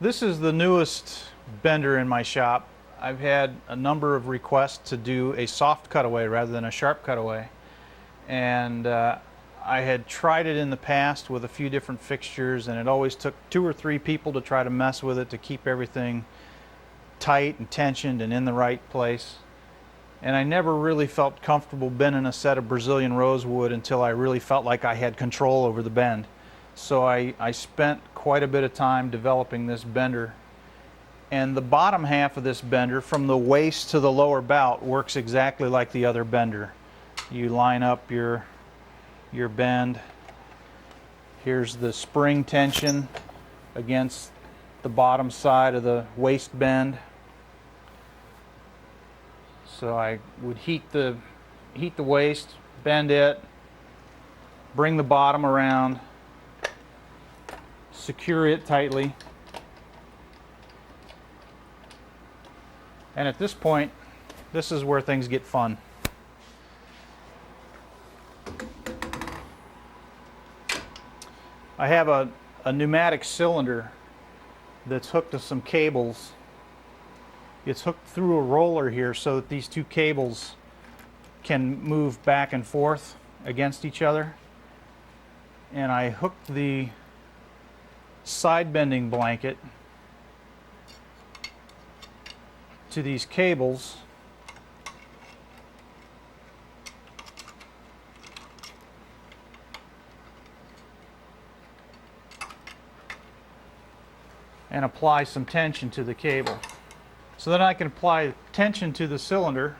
This is the newest bender in my shop. I've had a number of requests to do a soft cutaway rather than a sharp cutaway. And I had tried it in the past with a few different fixtures, and it always took 2 or 3 people to try to mess with it to keep everything tight and tensioned and in the right place. And I never really felt comfortable bending a set of Brazilian rosewood until I really felt like I had control over the bend. So I spent quite a bit of time developing this bender. And the bottom half of this bender, from the waist to the lower bout, works exactly like the other bender. You line up your bend. Here's the spring tension against the bottom side of the waist bend. So I would heat the waist, bend it, bring the bottom around, secure it tightly. And at this point, this is where things get fun. I have a pneumatic cylinder that's hooked to some cables. It's hooked through a roller here so that these 2 cables can move back and forth against each other. And I hooked the side bending blanket to these cables and apply some tension to the cable. So then I can apply tension to the cylinder,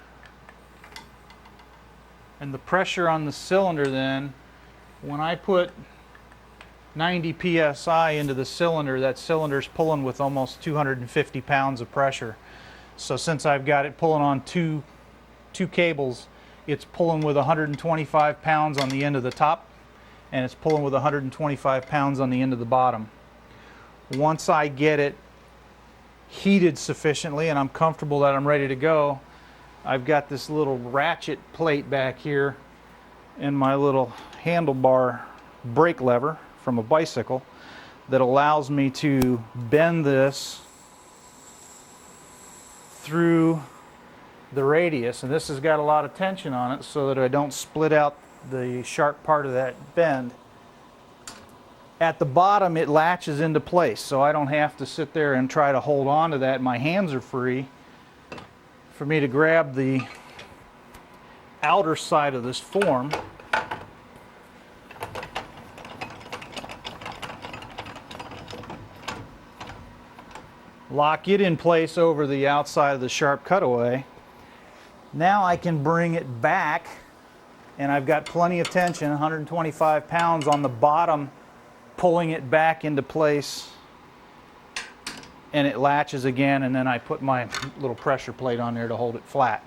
and the pressure on the cylinder then, when I put 90 psi into the cylinder, that cylinder's pulling with almost 250 pounds of pressure. So since I've got it pulling on two cables, it's pulling with 125 pounds on the end of the top, and it's pulling with 125 pounds on the end of the bottom. Once I get it heated sufficiently and I'm comfortable that I'm ready to go, I've got this little ratchet plate back here in my little handlebar brake lever from a bicycle that allows me to bend this through the radius, and this has got a lot of tension on it so that I don't split out the sharp part of that bend. At the bottom it latches into place, so I don't have to sit there and try to hold on to that. My hands are free for me to grab the outer side of this form lock it in place over the outside of the sharp cutaway. Now I can bring it back, and I've got plenty of tension, 125 pounds on the bottom, pulling it back into place, and it latches again, and then I put my little pressure plate on there to hold it flat.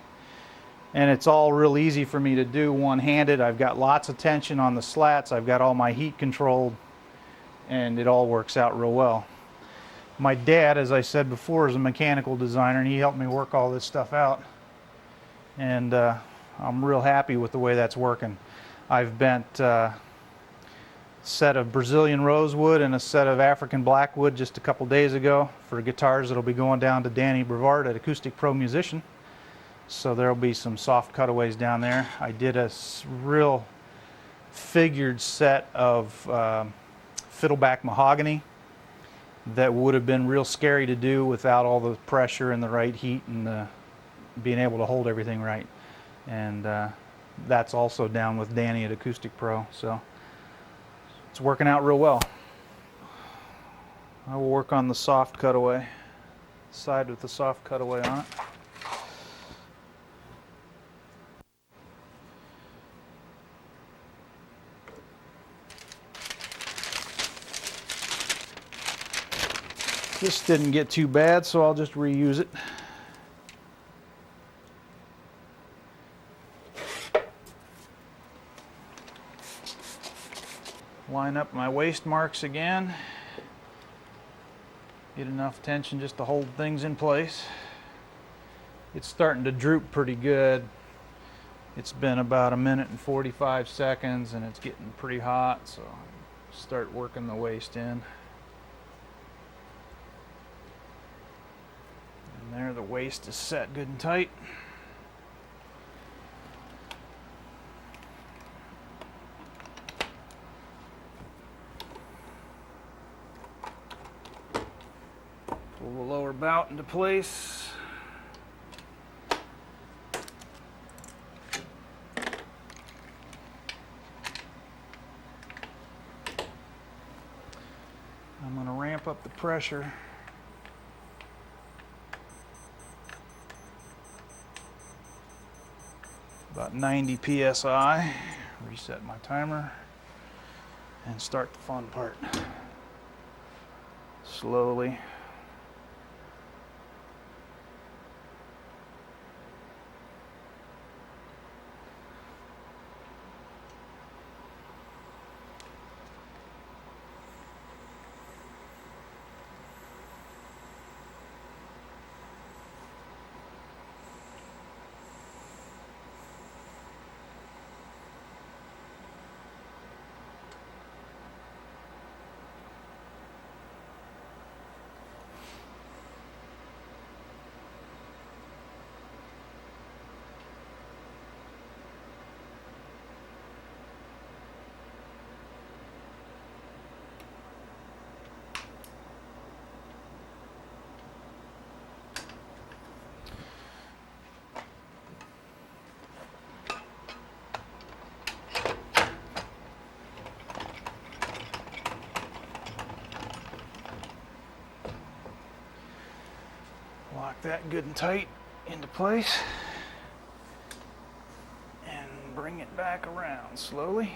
And it's all real easy for me to do one-handed. I've got lots of tension on the slats, I've got all my heat controlled, and it all works out real well. My dad, as I said before, is a mechanical designer, and he helped me work all this stuff out. And I'm real happy with the way that's working. I've bent a set of Brazilian rosewood and a set of African blackwood just a couple days ago for guitars that'll be going down to Danny Brevard at Acoustic Pro Musician. So there'll be some soft cutaways down there. I did a real figured set of fiddleback mahogany that would have been real scary to do without all the pressure and the right heat and being able to hold everything right. And that's also down with Danny at Acoustic Pro, so it's working out real well. I will work on the soft cutaway, side with the soft cutaway on it. This didn't get too bad, so I'll just reuse it. Line up my waist marks again. Get enough tension just to hold things in place. It's starting to droop pretty good. It's been about 1:45 seconds and it's getting pretty hot, so start working the waist in. there, the waist is set good and tight. Pull the lower bout into place. I'm going to ramp up the pressure. About 90 psi. Reset my timer and start the fun part. Slowly. Lock that good and tight into place and bring it back around slowly.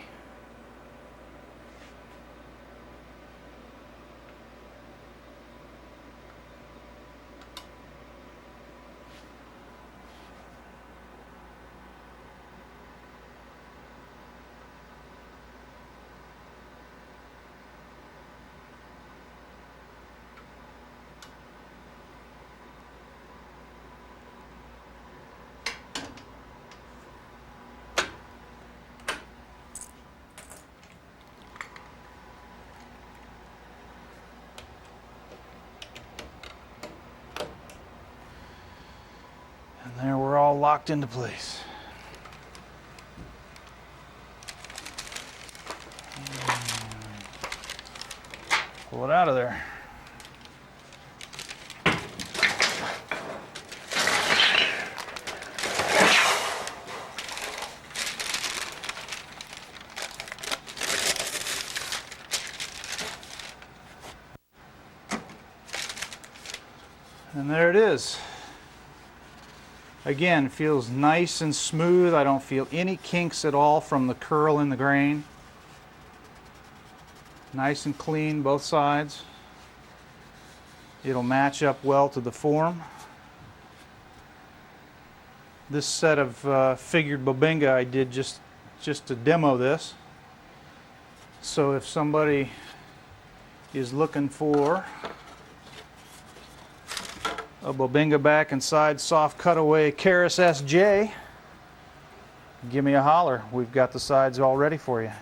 And there we're all locked into place. Pull it out of there. And there it is. Again, feels nice and smooth. I don't feel any kinks at all from the curl in the grain. Nice and clean, both sides. It'll match up well to the form. This set of figured bobinga I did just to demo this. So if somebody is looking for a bobinga back and side soft cutaway Charis SJ, give me a holler. We've got the sides all ready for you.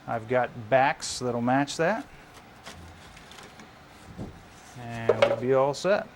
I've got backs that'll match that, and we'll be all set.